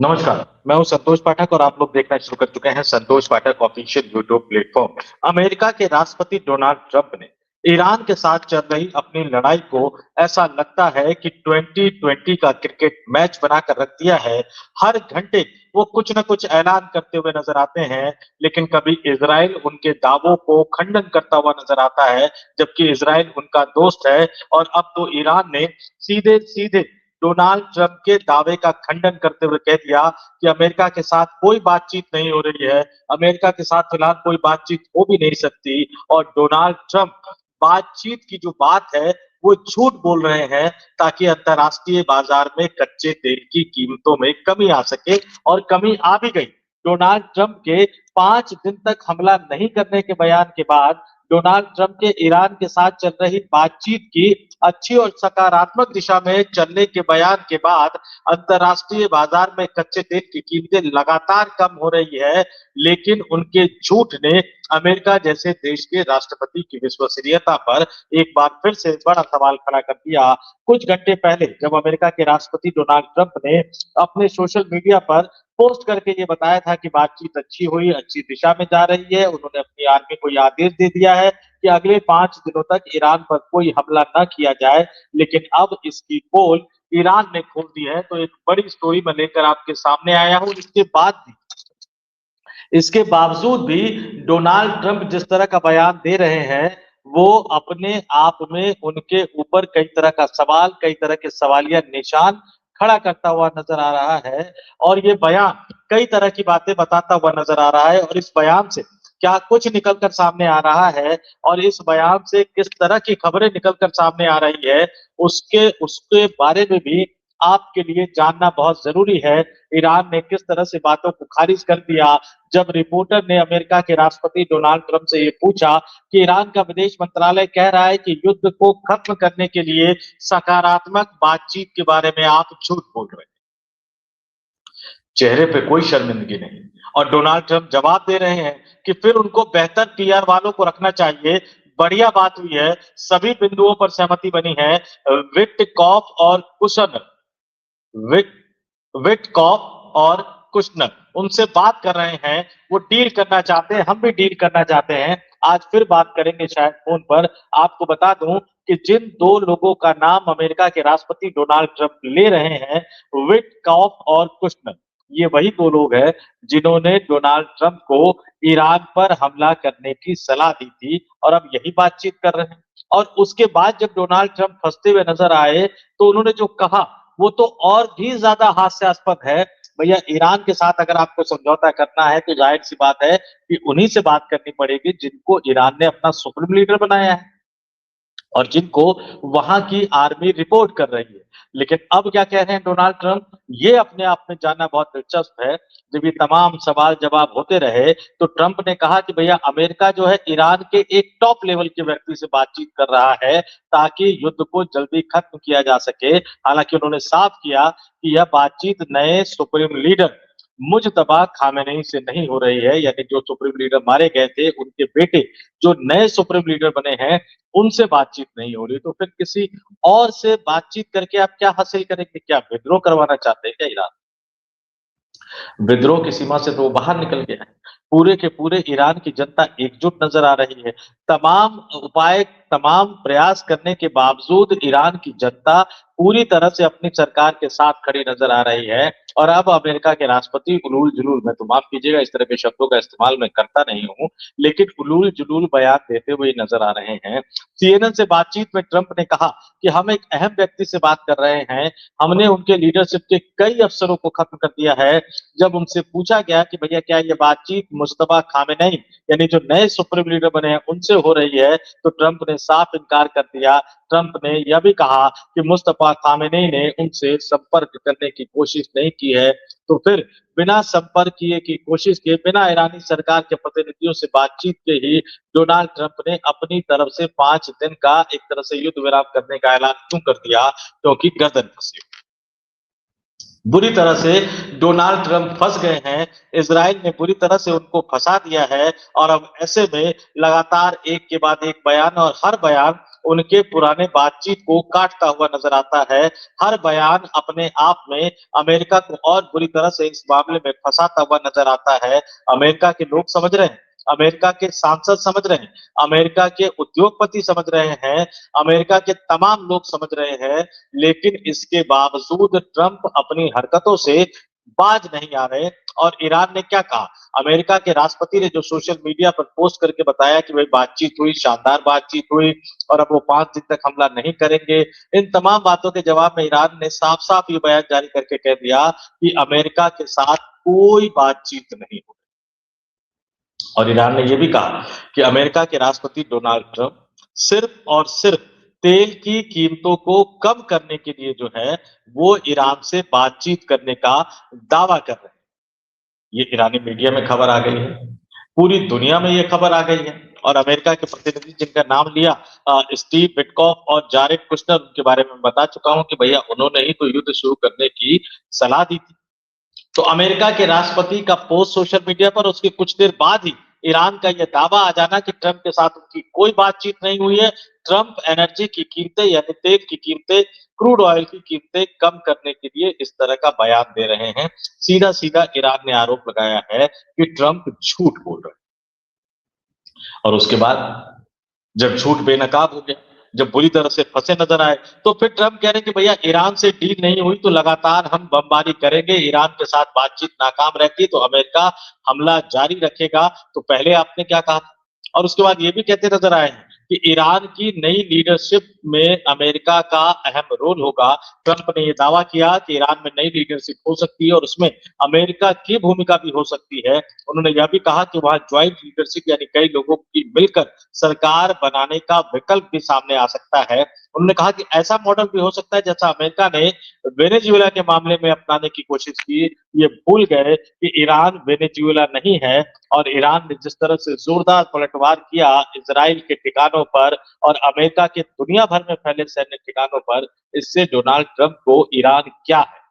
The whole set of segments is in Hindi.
नमस्कार, मैं हूँ संतोष पाठक और आप लोग देखना शुरू कर चुके हैं संतोष पाठक ऑफिशियल यूट्यूब प्लेटफॉर्म। अमेरिका के राष्ट्रपति डोनाल्ड ट्रंप ने ईरान के साथ चल रही अपनी लड़ाई को ऐसा लगता है कि 2020 का क्रिकेट मैच बनाकर रख दिया है। हर घंटे वो कुछ न कुछ ऐलान करते हुए नजर आते हैं, लेकिन कभी इजराइल उनके दावों को खंडन करता हुआ नजर आता है, जबकि इजराइल उनका दोस्त है। और अब तो ईरान ने सीधे सीधे डोनाल्ड ट्रंप के दावे का खंडन करते हुए कह दिया कि अमेरिका के साथ कोई बातचीत नहीं हो रही है, अमेरिका के साथ फिलहाल कोई बातचीत हो भी नहीं सकती। और डोनाल्ड ट्रंप बातचीत की जो बात है वो झूठ बोल रहे हैं, ताकि अंतरराष्ट्रीय बाजार में कच्चे तेल की कीमतों में कमी आ सके। और कमी आ भी गई। डोनाल्ड ट्रंप के 5 दिन तक हमला नहीं करने के बयान के बाद, डोनाल्ड ट्रंप के ईरान के साथ चल रही बातचीत की अच्छी और सकारात्मक दिशा में चलने के बयान के बाद अंतरराष्ट्रीय बाजार में कच्चे तेल की कीमतें लगातार कम हो रही है। लेकिन उनके झूठ ने अमेरिका जैसे देश के राष्ट्रपति की विश्वसनीयता पर एक बार फिर से बड़ा सवाल खड़ा कर दिया। कुछ घंटे पहले जब अमेरिका के राष्ट्रपति डोनाल्ड ट्रंप ने अपने सोशल मीडिया पर पोस्ट करके ये बताया था कि बातचीत अच्छी हुई, अच्छी दिशा में जा रही है, उन्होंने अपनी आर्मी को यह आदेश दे दिया है कि अगले 5 दिनों तक ईरान पर कोई हमला न किया जाए। लेकिन अब इसकी पोल ईरान ने खोल दी है। तो एक बड़ी स्टोरी मैं लेकर आपके सामने आया हूं। इसके बावजूद भी डोनाल्ड ट्रंप जिस तरह का बयान दे रहे हैं, वो अपने आप में उनके ऊपर कई तरह का सवाल, कई तरह के सवालिया निशान खड़ा करता हुआ नजर आ रहा है। और ये बयान कई तरह की बातें बताता हुआ नजर आ रहा है। और इस बयान से क्या कुछ निकल कर सामने आ रहा है और इस बयान से किस तरह की खबरें निकल कर सामने आ रही है, उसके उसके बारे में भी आपके लिए जानना बहुत जरूरी है। ईरान ने किस तरह से बातों को खारिज कर दिया जब रिपोर्टर ने अमेरिका के राष्ट्रपति डोनाल्ड ट्रंप से ये पूछा कि ईरान का विदेश मंत्रालय कह रहा है कि युद्ध को खत्म करने के लिए सकारात्मक बातचीत के बारे में आप झूठ बोल रहे हैं। चेहरे पे कोई शर्मिंदगी नहीं। और डोनाल्ड ट्रंप जवाब दे रहे हैं कि फिर उनको बेहतर पीआर वालों को रखना चाहिए। बढ़िया बात हुई है, सभी बिंदुओं पर सहमति बनी है। विटकॉफ और कुशन विट विटकॉफ और कुशनर उनसे बात कर रहे हैं। वो डील करना चाहते हैं, हम भी डील करना चाहते हैं। आज फिर बात करेंगे शायद फोन पर। आपको बता दूं कि जिन दो लोगों का नाम अमेरिका के राष्ट्रपति डोनाल्ड ट्रंप ले रहे हैं, विटकॉफ और कुशनर, ये वही दो लोग हैं जिन्होंने डोनाल्ड ट्रंप को ईरान पर हमला करने की सलाह दी थी। और अब यही बातचीत कर रहे हैं। और उसके बाद जब डोनाल्ड ट्रंप फंसते हुए नजर आए, तो उन्होंने जो कहा वो तो और भी ज्यादा हास्यास्पद है। भैया, ईरान के साथ अगर आपको समझौता करना है तो जाहिर सी बात है कि उन्हीं से बात करनी पड़ेगी जिनको ईरान ने अपना सुप्रीम लीडर बनाया है और जिनको वहां की आर्मी रिपोर्ट कर रही है। लेकिन अब क्या कह रहे हैं डोनाल्ड ट्रंप, ये अपने आप में जानना बहुत दिलचस्प है। जब ये तमाम सवाल जवाब होते रहे, तो ट्रंप ने कहा कि भैया, अमेरिका जो है ईरान के एक टॉप लेवल के व्यक्ति से बातचीत कर रहा है ताकि युद्ध को जल्दी खत्म किया जा सके। हालांकि उन्होंने साफ किया कि यह बातचीत नए सुप्रीम लीडर मुजतबा खामेनेई से नहीं हो रही है, यानी जो सुप्रीम लीडर मारे गए थे उनके बेटे जो नए सुप्रीम लीडर बने हैं, उनसे बातचीत नहीं हो रही। तो फिर किसी और से बातचीत करके आप क्या हासिल करेंगे? क्या विद्रोह करवाना चाहते हैं क्या ईरान? विद्रोह की सीमा से तो वो बाहर निकल गया है। पूरे के पूरे ईरान की जनता एकजुट नजर आ रही है। तमाम उपाय, तमाम प्रयास करने के बावजूद ईरान की जनता पूरी तरह से अपनी सरकार के साथ खड़ी नजर आ रही है। और अब अमेरिका के राष्ट्रपति उलूल जुलूल, मैं तो माफ कीजिएगा इस तरह के शब्दों का इस्तेमाल मैं करता नहीं हूं, लेकिन उलूल जुलूल बयान देते हुए नजर आ रहे हैं। सीएनएन से बातचीत में ट्रंप ने कहा कि हम एक अहम व्यक्ति से बात कर रहे हैं, हमने उनके लीडरशिप के कई अफसरों को खत्म कर दिया है। जब उनसे पूछा गया कि भैया क्या ये बातचीत मुस्तफा खामेनेई, यानी जो नए सुप्रीम लीडर बने हैं, उनसे हो रही है, तो ट्रंप ने साफ इनकार कर दिया। ट्रंप ने यह भी कहा कि मुस्तफा खामेनेई ने उनसे संपर्क करने की कोशिश नहीं की है। तो फिर बिना संपर्क किए की कोशिश किए, बिना ईरानी सरकार के प्रतिनिधियों से बातचीत के ही डोनाल्ड ट्रंप ने अपनी तरफ से 5 दिन का एक तरह से युद्ध विराम करने का ऐलान क्यों कर दिया? क्योंकि गर्दन फंसी। बुरी तरह से डोनाल्ड ट्रंप फंस गए हैं। इजराइल ने बुरी तरह से उनको फंसा दिया है और अब ऐसे में लगातार एक के बाद एक बयान और हर बयान उनके पुराने बातचीत को काटता हुआ नजर आता है। हर बयान अपने आप में अमेरिका को और बुरी तरह से इस मामले में फंसाता हुआ नजर आता है। अमेरिका के लोग समझ रहे हैं, अमेरिका के सांसद समझ रहे हैं, अमेरिका के उद्योगपति समझ रहे हैं, अमेरिका के तमाम लोग समझ रहे हैं, लेकिन इसके बावजूद ट्रंप अपनी हरकतों से बाज नहीं आ रहे। और ईरान ने क्या कहा, अमेरिका के राष्ट्रपति ने जो सोशल मीडिया पर पोस्ट करके बताया कि भाई बातचीत हुई, शानदार बातचीत हुई और अब वो 5 दिन तक हमला नहीं करेंगे, इन तमाम बातों के जवाब में ईरान ने साफ साफ ये बयान जारी करके कह दिया कि अमेरिका के साथ कोई बातचीत नहीं होगी। और ईरान ने यह भी कहा कि अमेरिका के राष्ट्रपति डोनाल्ड ट्रंप सिर्फ और सिर्फ तेल की कीमतों को कम करने के लिए जो है वो ईरान से बातचीत करने का दावा कर रहे हैं। ये ईरानी मीडिया में खबर आ गई है, पूरी दुनिया में ये खबर आ गई है। और अमेरिका के प्रतिनिधि जिनका नाम लिया, स्टीव विटकॉफ और जारेड कुशनर, उनके बारे में बता चुका हूं कि भैया उन्होंने ही तो युद्ध शुरू करने की सलाह दी थी। तो अमेरिका के राष्ट्रपति का पोस्ट सोशल मीडिया पर, उसके कुछ देर बाद ही ईरान का यह दावा आ जाना कि ट्रंप के साथ उनकी कोई बातचीत नहीं हुई है। ट्रंप एनर्जी की कीमतें यानी तेल की कीमतें, क्रूड ऑयल की कीमतें कम करने के लिए इस तरह का बयान दे रहे हैं। सीधा सीधा ईरान ने आरोप लगाया है कि ट्रंप झूठ बोल रहे हैं। और उसके बाद जब झूठ बेनकाब हो गया, जब बुरी तरह से फंसे नजर आए, तो फिर ट्रंप कह रहे हैं कि भैया ईरान से डील नहीं हुई तो लगातार हम बमबारी करेंगे, ईरान के साथ बातचीत नाकाम रहती तो अमेरिका हमला जारी रखेगा। तो पहले आपने क्या कहा था? और उसके बाद ये भी कहते नजर आए हैं कि ईरान की नई लीडरशिप में अमेरिका का अहम रोल होगा। ट्रंप ने यह दावा किया कि ईरान में नई लीडरशिप हो सकती है और उसमें अमेरिका की भूमिका भी हो सकती है। उन्होंने यह भी कहा कि वहां ज्वाइंट लीडरशिप यानी कई लोगों की मिलकर सरकार बनाने का विकल्प भी सामने आ सकता है। उन्होंने कहा कि ऐसा मॉडल भी हो सकता है जैसा अमेरिका ने वेनेजुएला के मामले में अपनाने की कोशिश की। ये भूल गए कि ईरान वेनेजुएला नहीं है और ईरान ने जिस तरह से जोरदार पलटवार किया इजराइल के ठिकानों पर और अमेरिका के दुनिया भर में फैले सैन्य ठिकानों पर, इससे डोनाल्ड ट्रंप को ईरान क्या है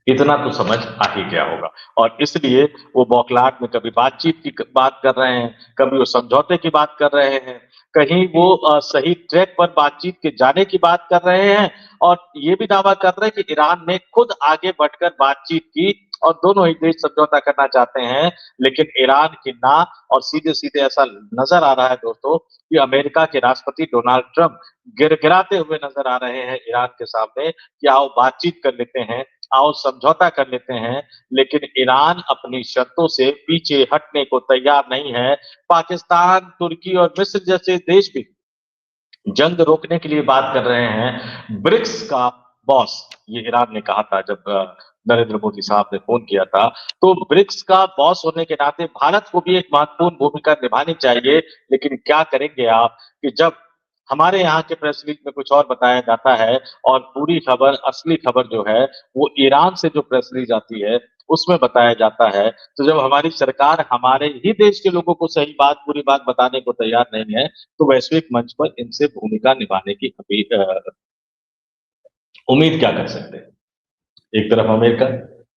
इतना तो समझ आ ही गया होगा। और इसलिए वो बौखलाहट में कभी बातचीत की बात कर रहे हैं, कभी वो समझौते की बात कर रहे हैं, कहीं वो सही ट्रैक पर बातचीत के जाने की बात कर रहे हैं और ये भी दावा कर रहे हैं कि ईरान ने खुद आगे बढ़कर बातचीत की और दोनों ही देश समझौता करना चाहते हैं। लेकिन ईरान की ना, और सीधे सीधे ऐसा नजर आ रहा है दोस्तों कि अमेरिका के राष्ट्रपति डोनाल्ड ट्रंप गिड़गिड़ाते हुए नजर आ रहे हैं ईरान के सामने कि आओ बातचीत कर लेते हैं, आओ समझौता कर लेते हैं। लेकिन ईरान अपनी शर्तों से पीछे हटने को तैयार नहीं है। पाकिस्तान, तुर्की और मिस्र जैसे देश भी जंग रोकने के लिए बात कर रहे हैं। ब्रिक्स का बॉस, ये ईरान ने कहा था जब नरेंद्र मोदी साहब ने फोन किया था। तो ब्रिक्स का बॉस होने के नाते भारत को भी एक महत्वपूर्ण भूमिका निभानी चाहिए। लेकिन क्या करेंगे आप कि जब हमारे यहाँ के प्रेस रिलीज में कुछ और बताया जाता है और पूरी खबर, असली खबर जो है वो ईरान से जो प्रेस रिलीज आती है उसमें बताया जाता है। तो जब हमारी सरकार हमारे ही देश के लोगों को सही बात, पूरी बात बताने को तैयार नहीं है, तो वैश्विक मंच पर इनसे भूमिका निभाने की उम्मीद क्या कर सकते हैं। एक तरफ अमेरिका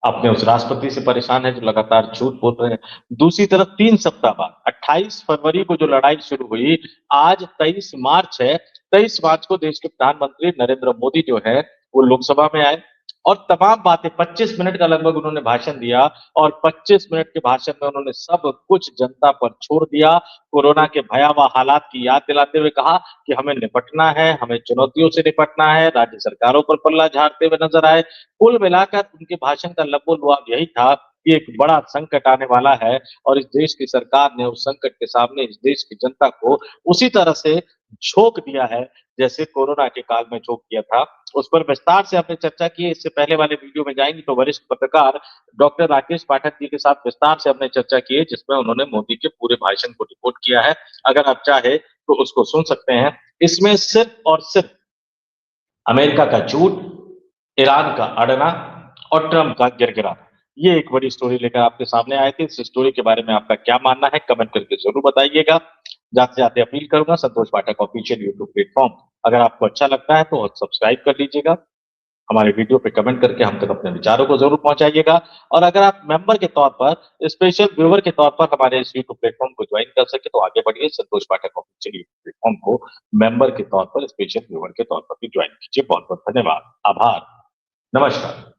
अपने उस राष्ट्रपति से परेशान है जो लगातार झूठ बोल रहे हैं, दूसरी तरफ 3 सप्ताह बाद 28 फरवरी को जो लड़ाई शुरू हुई, आज 23 मार्च है, 23 मार्च को देश के प्रधानमंत्री नरेंद्र मोदी जो है वो लोकसभा में आए और तमाम बातें, 25 मिनट का लगभग उन्होंने भाषण दिया और 25 मिनट के भाषण में उन्होंने सब कुछ जनता पर छोड़ दिया। कोरोना के भयावह हालात की याद दिलाते हुए कहा कि हमें निपटना है, हमें चुनौतियों से निपटना है, राज्य सरकारों पर पल्ला झाड़ते हुए नजर आए। कुल मिलाकर उनके भाषण का लबो-लुआब यही था कि एक बड़ा संकट आने वाला है और इस देश की सरकार ने उस संकट के सामने इस देश की जनता को उसी तरह से झोंक दिया है जैसे कोरोना के काल में झोंक दिया था। उस पर विस्तार से हमने चर्चा की है। इससे पहले वाले वीडियो में जाएंगे तो वरिष्ठ पत्रकार डॉक्टर राकेश पाठक जी के साथ विस्तार से हमने चर्चा की है, जिसमें उन्होंने मोदी के पूरे भाषण को रिपोर्ट किया है। अगर आप चाहे तो उसको सुन सकते हैं। इसमें सिर्फ और सिर्फ अमेरिका का झूठ, ईरान का अड़ना और ट्रंप का गिड़गिड़ाना, ये एक बड़ी स्टोरी लेकर आपके सामने आए थे। इस स्टोरी के बारे में आपका क्या मानना है, कमेंट करके जरूर बताइएगा। जाते जाते अपील करूंगा, संतोष पाठक ऑफिशियल यूट्यूब प्लेटफॉर्म अगर आपको अच्छा लगता है तो सब्सक्राइब कर लीजिएगा। हमारे वीडियो पे कमेंट करके हम तक अपने विचारों को ज़रूर पहुँचाइएगा और अगर आप मेंबर के तौर पर, स्पेशल व्यूअर के तौर पर हमारे इस यूट्यूब प्लेटफ़ॉर्म को जॉइन कर सकें, तो आगे बढ़िए संतोष पाठक ऑफिशियल यूट्यूब प्लेटफ़ॉर्म को मेंबर के तौर पर, स्पेशल व्यूअर के तौर पर भी जॉइन कीजिए। बहुत-बहुत धन्यवाद। आभार। नमस्कार।